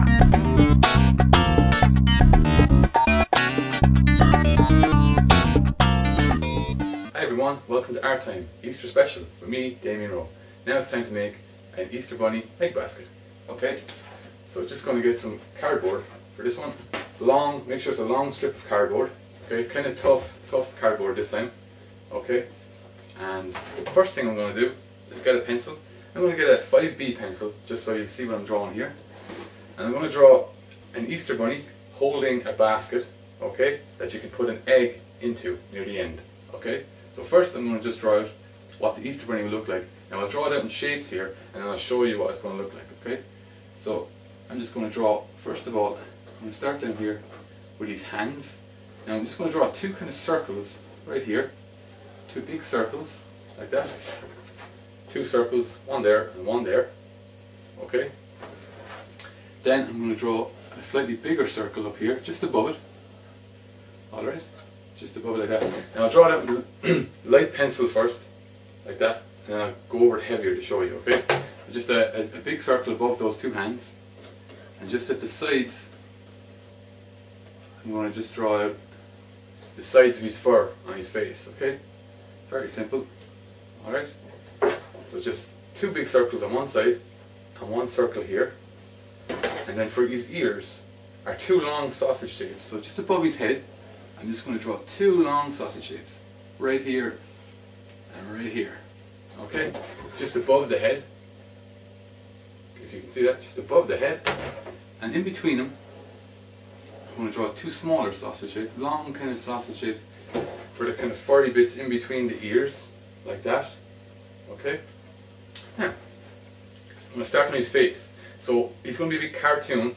Hi everyone, welcome to Art Time, Easter Special with me, Damien Rowe. Now it's time to make an Easter Bunny egg basket. Okay, so just going to get some cardboard for this one. Long, make sure it's a long strip of cardboard. Okay, kind of tough cardboard this time. Okay, and the first thing I'm going to do is just get a pencil. I'm going to get a 5B pencil just so you see what I'm drawing here. And I'm going to draw an Easter Bunny holding a basket, okay, that you can put an egg into near the end. Okay, so first I'm going to just draw out what the Easter Bunny will look like. Now I'll draw it out in shapes here and then I'll show you what it's going to look like. Okay, so I'm just going to draw, first of all, I'm going to start down here with these hands. Now I'm just going to draw two kind of circles right here, two big circles like that, two circles, one there and one there. Okay, then I'm going to draw a slightly bigger circle up here just above it. Alright, just above it like that. Now I'll draw it out with a light pencil first, like that, and then I'll go over it heavier to show you, okay? So just a big circle above those two hands, and just at the sides, I'm going to just draw out the sides of his fur on his face, okay? Very simple, alright? So just two big circles on one side, and one circle here, and then for his ears are two long sausage shapes, so just above his head, I'm just going to draw two long sausage shapes, right here and right here, okay? Just above the head, if you can see that, just above the head, and in between them, I'm going to draw two smaller sausage shapes, long kind of sausage shapes, for the kind of furry bits in between the ears, like that, okay? Now, I'm going to start on his face. So he's going to be a big cartoon,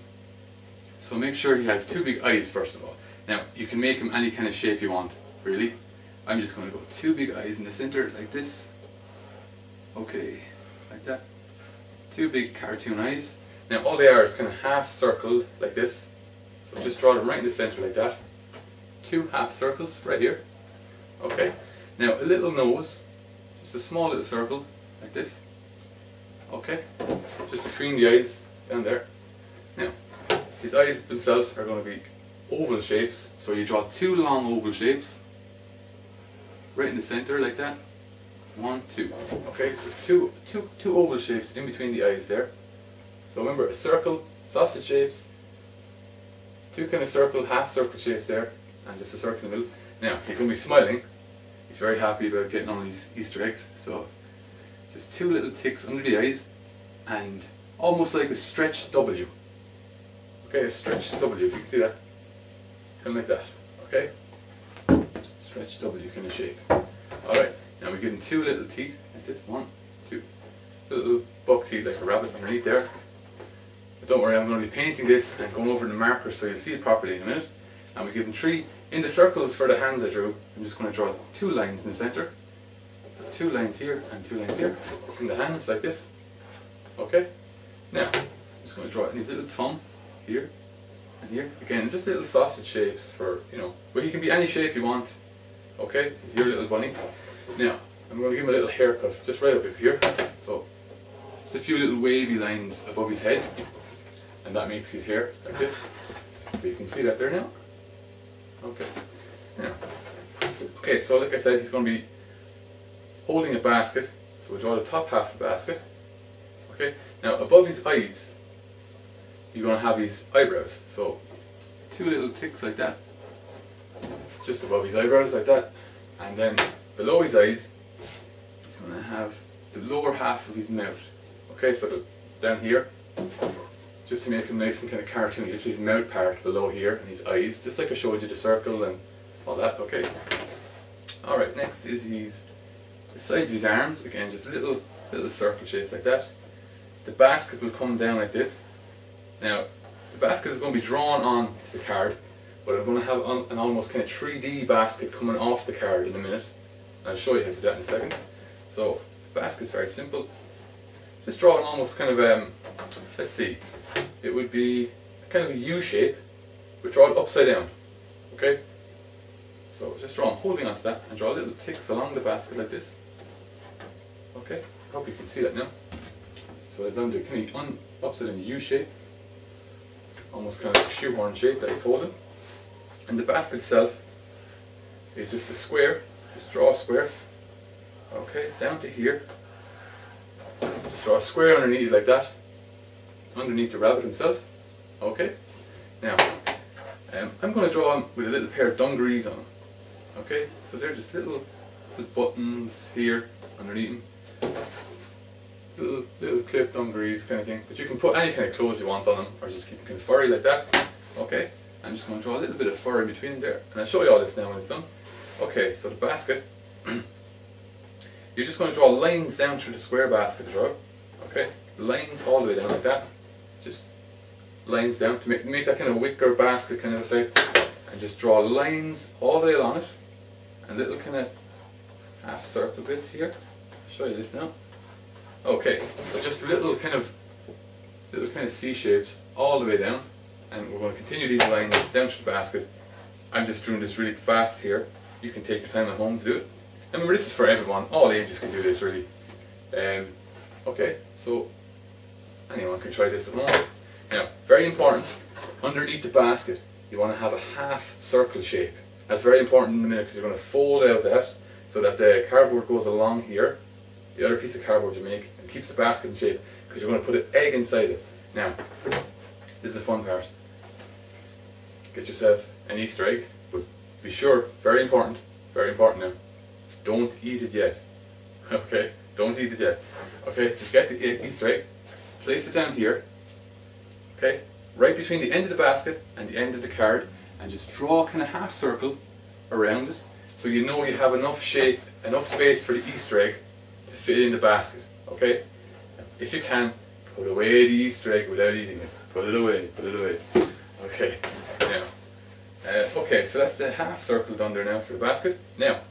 so make sure he has two big eyes first of all. Now, you can make him any kind of shape you want, really. I'm just going to go two big eyes in the center, like this. Okay, like that. Two big cartoon eyes. Now, all they are is kind of half circled, like this. So just draw them right in the center, like that. Two half circles, right here. Okay. Now, a little nose, just a small little circle, like this. Okay. Just between the eyes, down there. Now, his eyes themselves are going to be oval shapes, so you draw two long oval shapes right in the center like that. One, two. Okay, so two oval shapes in between the eyes there. So remember, a circle, sausage shapes, two kind of circle, half circle shapes there, and just a circle in the middle. Now, he's going to be smiling. He's very happy about getting all these Easter eggs, so just two little ticks under the eyes and almost like a stretched W. Okay, a stretched W, if you can see that. Kind of like that, okay? Stretched W kind of shape. Alright, now we give him two little teeth, like this, one, two. Little buck teeth like a rabbit underneath there. But don't worry, I'm going to be painting this and going over the marker so you'll see it properly in a minute. And we give him three, in the circles for the hands I drew, I'm just going to draw two lines in the centre. So two lines here and two lines here, in the hands like this. Okay? Now, I'm just going to draw it in his little thumb, here. And here, again, just little sausage shapes for, you know, but he can be any shape you want. Okay, he's your little bunny. Now, I'm going to give him a little haircut, just right up here. So, just a few little wavy lines above his head, and that makes his hair like this. So you can see that there now. Okay. Now, okay, so like I said, he's going to be holding a basket. So we'll draw the top half of the basket. Okay. Now, above his eyes, you're going to have his eyebrows, so two little ticks like that, just above his eyebrows like that, and then below his eyes he's going to have the lower half of his mouth. Okay, so down here, just to make him nice and kind of cartoony, just his mouth part below here and his eyes, just like I showed you the circle and all that. Okay. Alright, next is the sides of his arms, again just little circle shapes like that. The basket will come down like this. Now, the basket is going to be drawn on the card, but I'm going to have an almost kind of 3D basket coming off the card in a minute. I'll show you how to do that in a second. So, the basket's very simple. Just draw an almost kind of, let's see, it would be kind of a U shape, but draw it upside down. Okay? So, just draw, I'm holding onto that, and draw little ticks along the basket like this. Okay? I hope you can see that now. So it's on the kind of upside down U shape. almost kind of a shoehorn shape that he's holding. And the basket itself is just a square, just draw a square, okay, down to here. Just draw a square underneath it like that, underneath the rabbit himself, okay. Now, I'm going to draw him with a little pair of dungarees on him, okay. So they're just little buttons here underneath him. Little clip dungarees kind of thing, but you can put any kind of clothes you want on them, or just keep them kind of furry like that. Okay, I'm just going to draw a little bit of fur in between there, and I'll show you all this now when it's done. Okay, so the basket, you're just going to draw lines down through the square basket as well. Okay, lines all the way down like that, just lines down to make that kind of wicker basket kind of effect, and just draw lines all the way along it, and little kind of half circle bits here. I'll show you this now. Okay, so just little kind of C shapes all the way down, and we're going to continue these lines down to the basket. I'm just doing this really fast here. You can take your time at home to do it. And remember, this is for everyone. All ages can do this really. Okay, so anyone can try this at home. Now, very important, underneath the basket you want to have a half circle shape. That's very important in a minute, because you're going to fold out that so that the cardboard goes along here. The other piece of cardboard you make, and keeps the basket in shape, because you're going to put an egg inside it. Now, this is the fun part. Get yourself an Easter egg, but be sure, very important now, don't eat it yet. Okay, don't eat it yet. Okay, so get the Easter egg, place it down here, okay, right between the end of the basket and the end of the card, and just draw a kind of half circle around it, so you know you have enough shape, enough space for the Easter egg to fit in the basket. Okay, if you can, put away the Easter egg without eating it. Put it away, put it away. Okay, now, okay, so that's the half circle done there now for the basket. Now,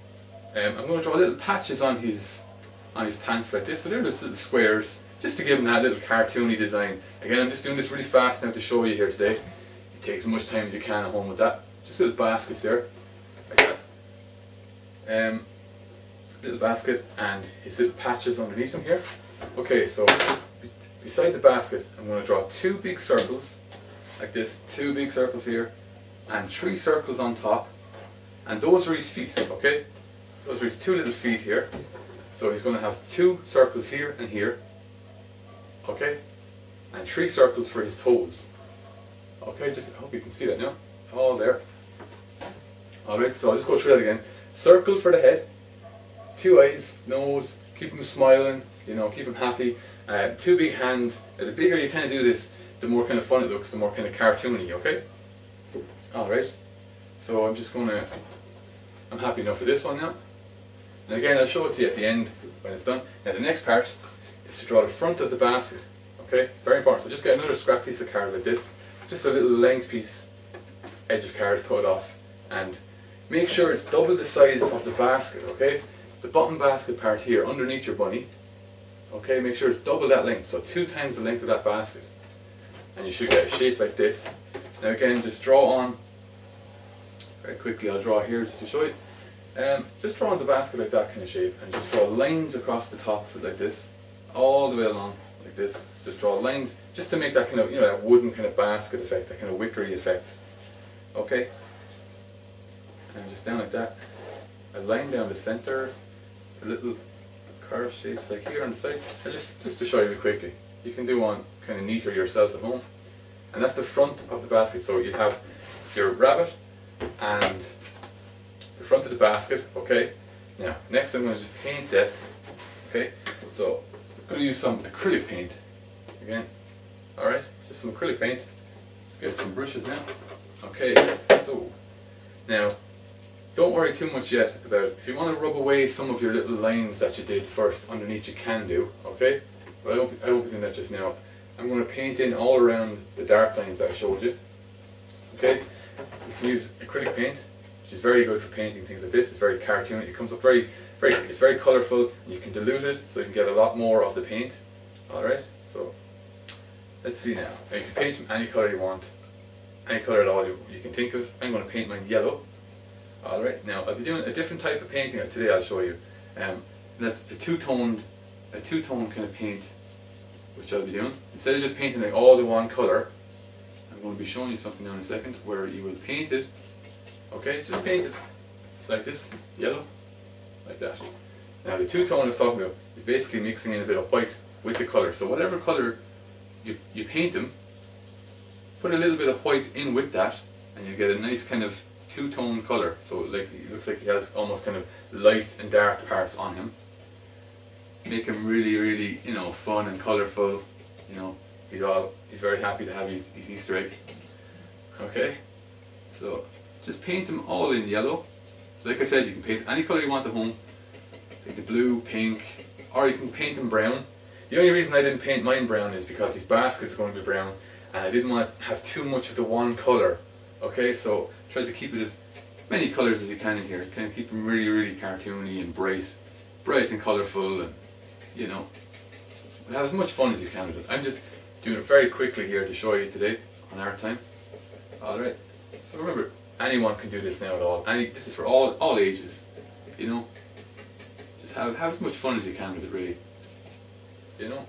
I'm going to draw little patches on his pants like this. So they're just little squares, just to give him that little cartoony design. Again, I'm just doing this really fast now to show you here today. You take as much time as you can at home with that. Just little baskets there, like that. Little basket and his little patches underneath him here. Okay, so beside the basket I'm going to draw two big circles like this, two big circles here, and three circles on top, and those are his feet. Okay, those are his two little feet here. So he's going to have two circles here and here, okay, and three circles for his toes. Okay, just I hope you can see that now, all there. Alright, so I'll just go through that again. Circle for the head, two eyes, nose, keep him smiling, you know, keep him happy. Two big hands. The bigger you kind of do this, the more kind of fun it looks, the more kind of cartoony, okay? Alright, so I'm happy enough with this one now. And again, I'll show it to you at the end when it's done. Now the next part is to draw the front of the basket, okay? Very important. So just get another scrap piece of card like this, just a little length piece, edge of card, cut it off, and make sure it's double the size of the basket, okay? The bottom basket part here, underneath your bunny, okay, make sure it's double that length, so 2 times the length of that basket. And you should get a shape like this. Now again, just draw on, very quickly I'll draw here just to show you. Just draw on the basket like that kind of shape, and just draw lines across the top of it like this, all the way along, like this. Just draw lines, just to make that kind of, you know, that wooden kind of basket effect, that kind of wickery effect. Okay? And just down like that. A line down the centre, a little curved shapes like here on the sides. And just to show you quickly, you can do one kind of neater yourself at home. And that's the front of the basket. So you have your rabbit and the front of the basket, okay? Now, next I'm going to just paint this, okay? So I'm going to use some acrylic paint again. Alright, just some acrylic paint. Let's get some brushes now. Okay, so now don't worry too much yet about it. If you want to rub away some of your little lines that you did first underneath, you can do, okay? But I won't be doing that just now. I'm going to paint in all around the dark lines that I showed you. Okay? You can use acrylic paint, which is very good for painting things like this. It's very cartoony. It comes up it's very colourful, and you can dilute it so you can get a lot more of the paint. Alright, so let's see now. You can paint any colour you want, any colour at all you can think of. I'm going to paint mine yellow. Alright, now I'll be doing a different type of painting today. I'll show you. And that's a two-toned kind of paint, which I'll be doing. Instead of just painting like all the one colour, I'm I'm going to be showing you something now in a second where you will paint it. Okay, just paint it like this, yellow, like that. Now the two-tone I was talking about is basically mixing in a bit of white with the colour. So whatever colour you paint them, put a little bit of white in with that, and you get a nice kind of two-tone colour. So like it looks like he has almost kind of light and dark parts on him. Make him really, really, you know, fun and colourful. You know, he's very happy to have his Easter egg. Okay, so just paint them all in yellow. Like I said, you can paint any colour you want at home. Paint the blue, pink, or you can paint them brown. The only reason I didn't paint mine brown is because his basket's going to be brown, and I didn't want to have too much of the one colour. Okay, so try to keep it as many colours as you can in here. Kind of keep them really, really cartoony and bright and colourful, and you know, have as much fun as you can with it. I'm just doing it very quickly here to show you today on Art Time. Alright, so remember, anyone can do this now at all. This is for all ages, you know. Just have as much fun as you can with it, really. You know,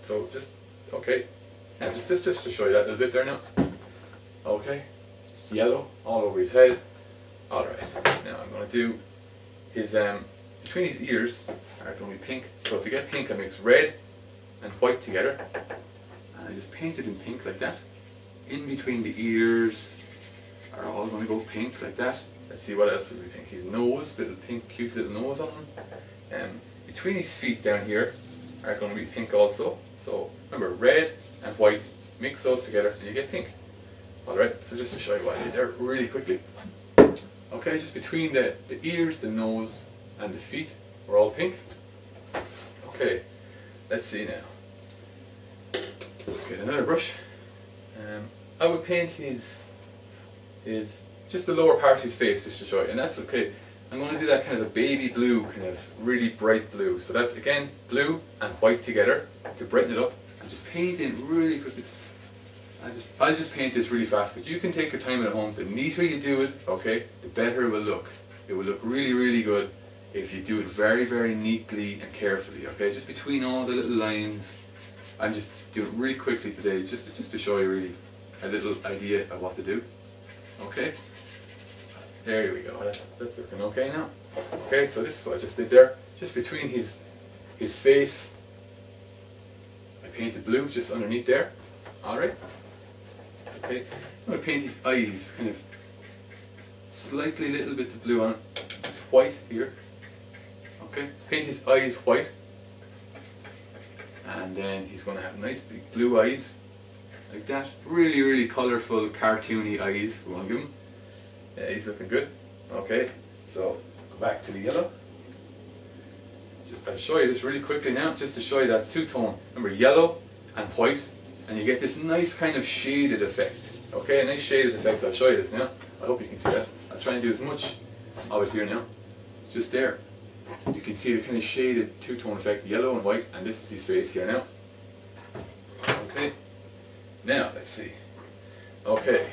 so just okay. Now just to show you that a little bit there now. Okay, just yellow all over his head. All right. Now I'm going to do his between his ears are going to be pink. So to get pink, I mix red and white together, and I just paint it in pink like that. In between the ears are all going to go pink like that. Let's see what else will be pink. His nose, little pink, cute little nose on him. Between his feet down here are going to be pink also. So remember, red and white, mix those together and you get pink. Alright, so just to show you what I did there really quickly. Okay, just between the ears, the nose and the feet, we're all pink. Okay, let's see now. Let's get another brush. I would paint his just the lower part of his face just to show you, and that's okay. I'm going to do that kind of a baby blue, kind of really bright blue. So that's again blue and white together to brighten it up, and just paint in really quickly. I'll just paint this really fast, but you can take your time at home. The neater you do it, okay, the better it will look. It will look really, really good if you do it very, very neatly and carefully. Okay, just between all the little lines. I'm just doing it really quickly today, just to show you really a little idea of what to do. Okay. There we go, that's looking okay now. Okay, so this is what I just did there. Just between his face, I painted blue just underneath there. Alright. Okay, I'm going to paint his eyes, kind of slightly little bits of blue on it. It's white here. Okay, paint his eyes white. And then he's going to have nice big blue eyes, like that. Really, really colourful, cartoony eyes we want to give him. Yeah, he's looking good. Okay, so go back to the yellow. I'll show you this really quickly now, just to show you that two-tone. Remember, yellow and white, and you get this nice kind of shaded effect. Okay, a nice shaded effect. I'll show you this now. I hope you can see that. I'll try and do as much of it here now. Just there. You can see the kind of shaded two-tone effect, yellow and white, and this is his face here now. Okay, now let's see. Okay,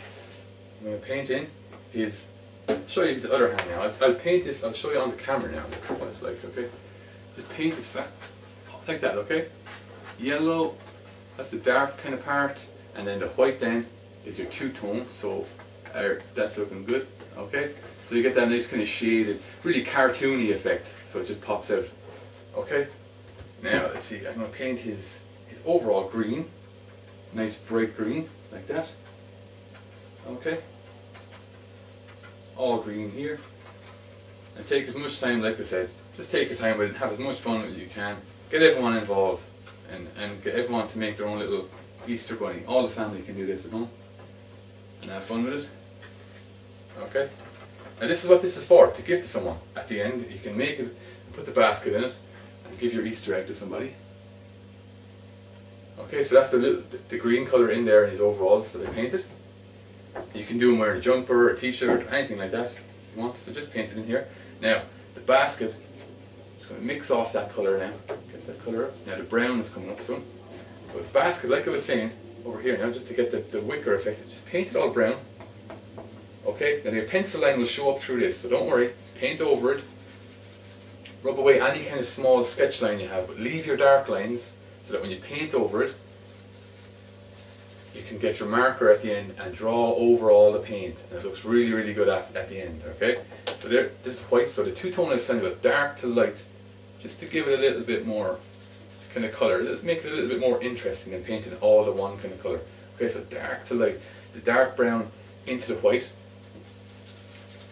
I'm going to paint in his, show you his other hand now. I'll paint this, I'll show you on the camera now what it's like, okay? Just paint his fat, like that, okay? Yellow, that's the dark kind of part, and then the white then is your two-tone, so that's looking good, okay? So you get that nice kind of shaded, really cartoony effect, so it just pops out, okay? Now let's see, I'm going to paint his overall green, nice bright green, like that, okay? All green here, and take as much time, like I said, just take your time with it, have as much fun as you can, get everyone involved, and get everyone to make their own little Easter bunny. All the family can do this at home, and have fun with it, okay? And this is what this is for, to give to someone. At the end, you can make it, put the basket in it, and give your Easter egg to somebody. Okay, so that's the green colour in there in his overalls that I painted. You can do him wearing a jumper, a t-shirt, anything like that if you want, so just paint it in here. Now, the basket, I'm just going to mix off that colour now, get that colour up. Now the brown is coming up soon. So the basket, like I was saying, over here now, just to get the wicker effect, just paint it all brown. Okay, then your pencil line will show up through this, so don't worry, paint over it. Rub away any kind of small sketch line you have, but leave your dark lines so that when you paint over it, you can get your marker at the end and draw over all the paint, and it looks really, really good at the end. Okay, so there, this is white. So the two-tone I was telling you about, dark to light, just to give it a little bit more kind of colour, make it a little bit more interesting than painting all the one kind of colour. Okay, so dark to light, the dark brown into the white.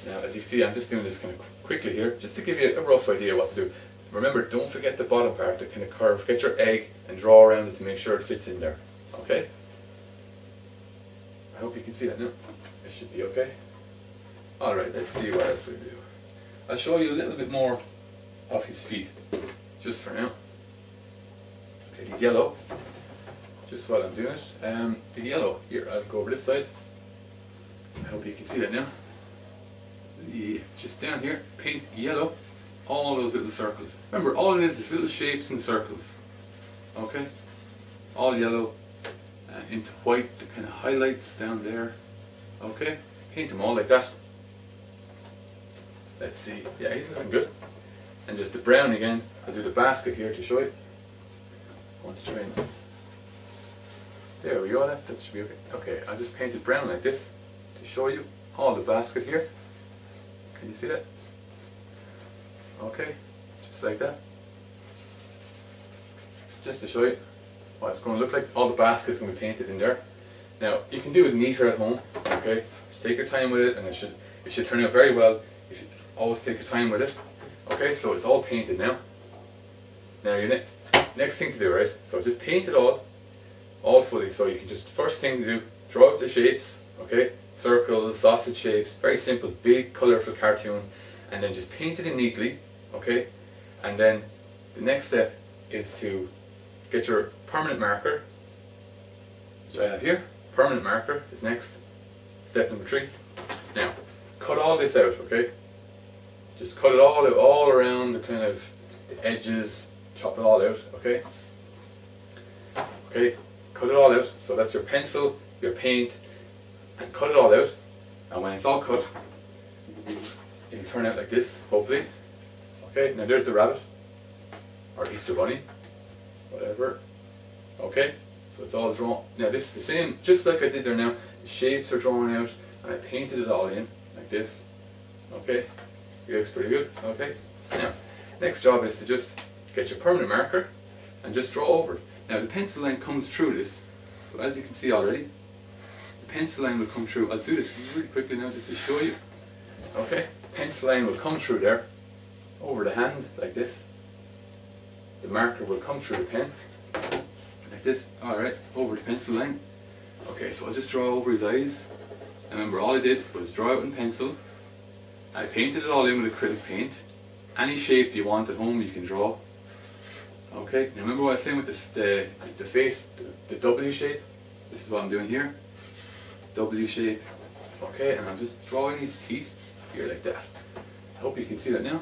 Now, as you can see, I'm just doing this kind of quickly here, just to give you a rough idea what to do. Remember, don't forget the bottom part, the kind of curve. Get your egg and draw around it to make sure it fits in there. Okay? I hope you can see that now. It should be okay. Alright, let's see what else we do. I'll show you a little bit more of his feet, just for now. Okay, the yellow, just while I'm doing it. The yellow, here, I'll go over this side. I hope you can see that now. Just down here, paint yellow, all those little circles. Remember, all it is little shapes and circles. Okay? All yellow, into white, the kind of highlights down there. Okay? Paint them all like that. Let's see. Yeah, he's looking good. And just the brown again. I'll do the basket here to show you. I want to try and... There we go, that should be okay. Okay, I just painted brown like this to show you all the basket here. Can you see that? Okay, just like that. Just to show you what it's going to look like. All the basket's going to be painted in there. Now, you can do it neater at home, okay? Just take your time with it, and it should turn out very well if you always take your time with it. Okay, so it's all painted now. Now, your next thing to do, right? So just paint it all fully. So you can just, first thing to do, draw out the shapes, okay? Circles, sausage shapes, very simple, big, colourful cartoon, and then just paint it in neatly, okay? And then the next step is to get your permanent marker, which I have here. Permanent marker is next, step number 3. Now, cut all this out, okay? Just cut it all out, all around the kind of the edges, chop it all out, okay? Okay, cut it all out. So that's your pencil, your paint, and cut it all out. And when it's all cut, it'll turn out like this, hopefully. Okay, now there's the rabbit, or Easter bunny, whatever. Okay, so it's all drawn. Now this is the same, just like I did there now. The shapes are drawn out, and I painted it all in, like this. Okay, it looks pretty good. Okay, now, next job is to just get your permanent marker, and just draw over it. Now the pencil line comes through this, so as you can see already, the pencil line will come through. I'll do this really quickly now just to show you. Okay, pencil line will come through there, over the hand, like this. The marker will come through the pen, like this, alright, over the pencil line. Okay, so I'll just draw over his eyes. And remember, all I did was draw out in pencil. I painted it all in with acrylic paint. Any shape you want at home you can draw. Okay, now remember what I was saying with the face, the W shape? This is what I'm doing here. W shape. Okay, and I'm just drawing his teeth here like that. I hope you can see that now.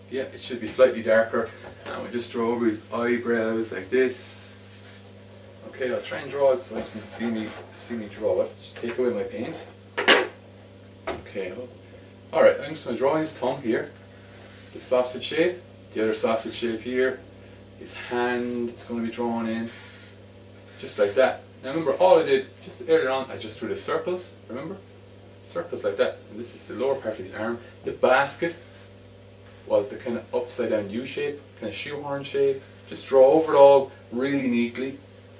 Yeah, it should be slightly darker. And we'll just draw over his eyebrows like this. Okay, I'll try and draw it so you can see me draw it. Just take away my paint. Okay, alright, I'm just going to draw his tongue here. The sausage shape. The other sausage shape here. His hand is going to be drawn in. Just like that. Now remember, all I did, just earlier on, I just drew the circles, remember? Circles like that. And this is the lower part of his arm. The basket was the kind of upside down U shape, kind of shoehorn shape. Just draw over it all really neatly,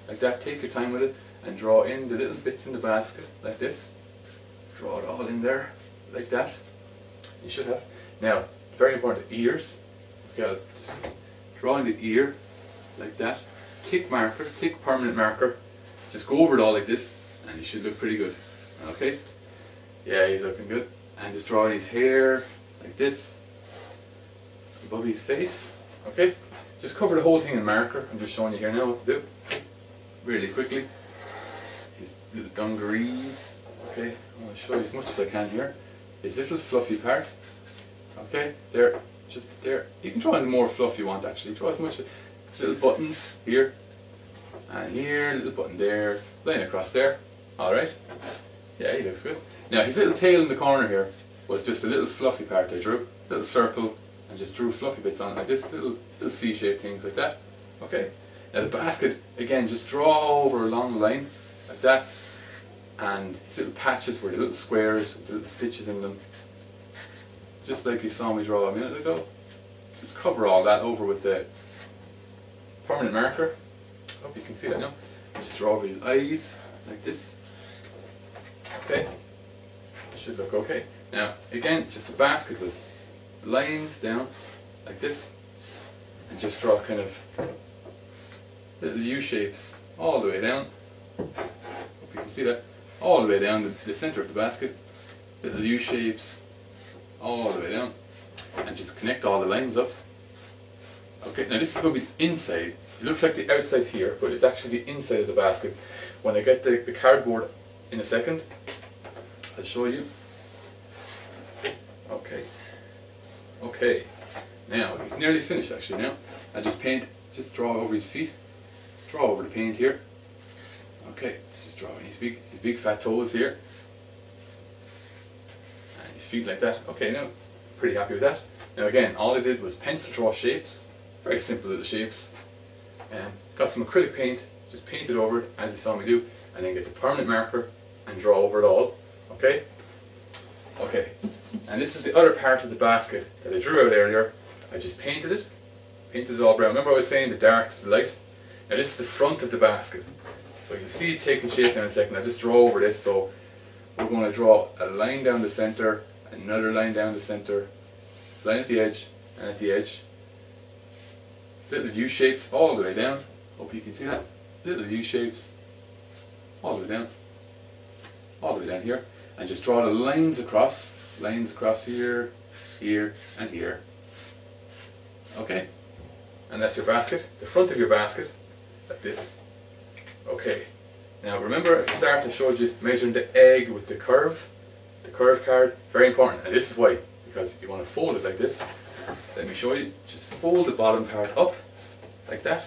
like that. Take your time with it and draw in the little bits in the basket, like this. Draw it all in there, like that. You should have. Now, very important, ears. Okay, I'll just draw in the ear, like that. Tick marker, tick permanent marker. Just go over it all like this, and you should look pretty good. Okay? Yeah, he's looking good. And just draw in his hair, like this. Above his face. Okay? Just cover the whole thing in marker. I'm just showing you here now what to do. Really quickly. His little dungarees. Okay? I'm going to show you as much as I can here. His little fluffy part. Okay? There. Just there. You can draw in more fluff you want actually. Draw as much. His little buttons here. And here, little button there. Line across there. Alright? Yeah, he looks good. Now his little tail in the corner here was just a little fluffy part I drew. Little circle. And just drew fluffy bits on it like this, little C-shaped things like that. Okay. Now the basket, again, just draw over along the line. like that. And these little patches were the little squares with the little stitches in them, just like you saw me draw a minute ago. Just cover all that over with the permanent marker. Hope you can see that now. Just draw over his eyes like this. Okay, should look okay. Now again, just the basket with lines down like this, and just draw kind of little U shapes all the way down. Hope you can see that. All the way down to the center of the basket. Little U shapes all the way down, and just connect all the lines up. Okay, now this is going to be inside. It looks like the outside here, but it's actually the inside of the basket. When I get the cardboard in a second, I'll show you. Okay. Okay. Now, he's nearly finished actually now. I just just draw over his feet. Draw over the paint here. Okay, let's just draw in his big fat toes here. And his feet like that. Okay, now, pretty happy with that. Now again, all I did was pencil draw shapes. Very simple little shapes. Got some acrylic paint, just painted over it as you saw me do, and then get the permanent marker and draw over it all. Okay? Okay. And this is the other part of the basket that I drew out earlier. I just painted it all brown. Remember I was saying the dark to the light? Now this is the front of the basket. So you can see it taking shape now in a second. I'll just draw over this. So we're going to draw a line down the center, another line down the center, line at the edge, and at the edge. Little U shapes all the way down. Hope you can see that. Little U shapes all the way down. All the way down here. And just draw the lines across here, here, and here. Okay? And that's your basket. The front of your basket, like this. Okay. Now remember at the start I showed you measuring the egg with the curve card, very important. And this is why, because you want to fold it like this. Let me show you. Just fold the bottom part up, like that.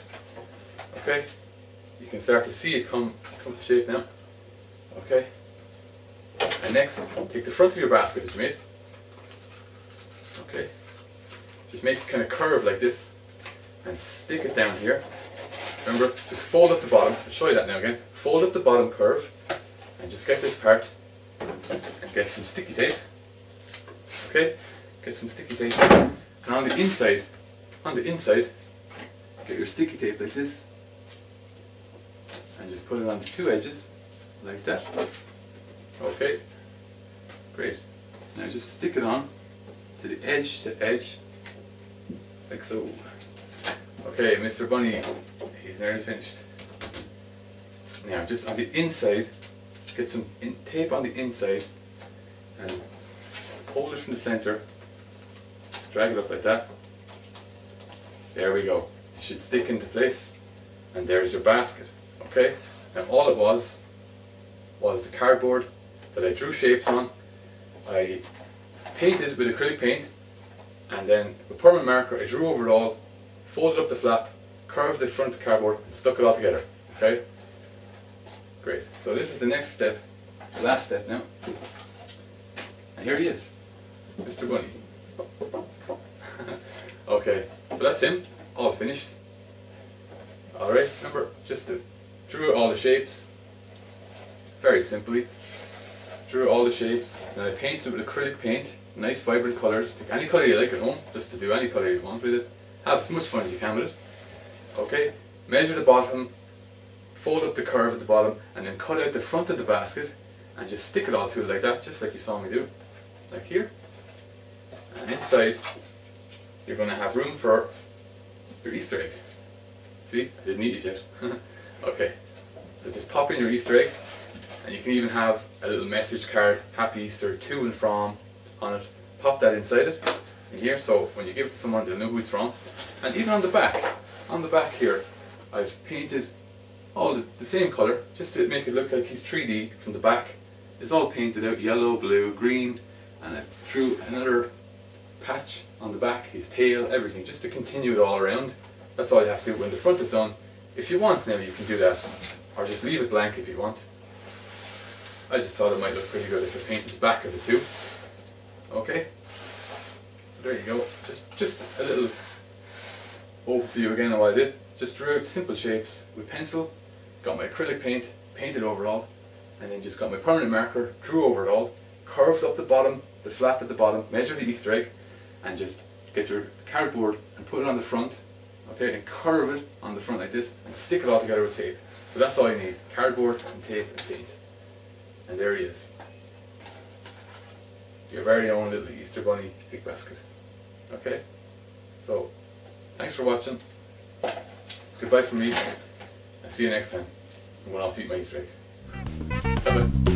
Okay? You can start to see it come to shape now. Okay? And next, take the front of your basket that you made. Okay? Just make it kind of curve like this, and stick it down here. Remember, just fold up the bottom. I'll show you that now again. Fold up the bottom curve, and just get this part, and get some sticky tape. Okay? Get some sticky tape. And on the inside, get your sticky tape like this, and just put it on the two edges, like that. Okay, great. Now just stick it on to the edge to edge, like so. Okay, Mr. Bunny, he's nearly finished. Now just on the inside, get some tape on the inside, and hold it from the center. Just drag it up like that. There we go. It should stick into place, and there's your basket. Okay. Now all it was the cardboard that I drew shapes on. I painted with acrylic paint, and then with permanent marker I drew over it all, folded up the flap, curved the front of the cardboard, and stuck it all together. Okay? Great. So this is the next step, the last step now. And here he is, Mr. Bunny. Okay, so that's him, all finished. Alright, remember, just drew all the shapes, very simply. Drew all the shapes, and I painted it with acrylic paint, nice vibrant colours. Pick any colour you like at home, just to do any colour you want with it. Have as much fun as you can with it. Okay, measure the bottom, fold up the curve at the bottom, and then cut out the front of the basket, and just stick it all to it like that, just like you saw me do. Like here. And inside, you're going to have room for your Easter egg. See, I didn't eat it yet. Okay, so just pop in your Easter egg, and you can even have a little message card, Happy Easter to and from, on it. Pop that inside it, in here, so when you give it to someone they'll know who it's from. And even on the back here, I've painted all the same colour, just to make it look like he's 3D from the back. It's all painted out, yellow, blue, green, and I drew another patch on the back, his tail, everything, just to continue it all around. That's all you have to do. When the front is done, if you want now you can do that, or just leave it blank if you want. I just thought it might look pretty good if I painted the back of it too. Okay, so there you go. Just a little overview again of what I did. Just drew out simple shapes with pencil, got my acrylic paint, painted over it all, and then just got my permanent marker, drew over it all, curved up the bottom, the flap at the bottom, measure the Easter egg, and just get your cardboard and put it on the front, okay, and curve it on the front like this, and stick it all together with tape. So that's all you need, cardboard and tape and paint. And there he is. Your very own little Easter bunny egg basket. Okay? So, thanks for watching. It's goodbye from me. I'll see you next time when I'll eat my Easter egg. Bye bye.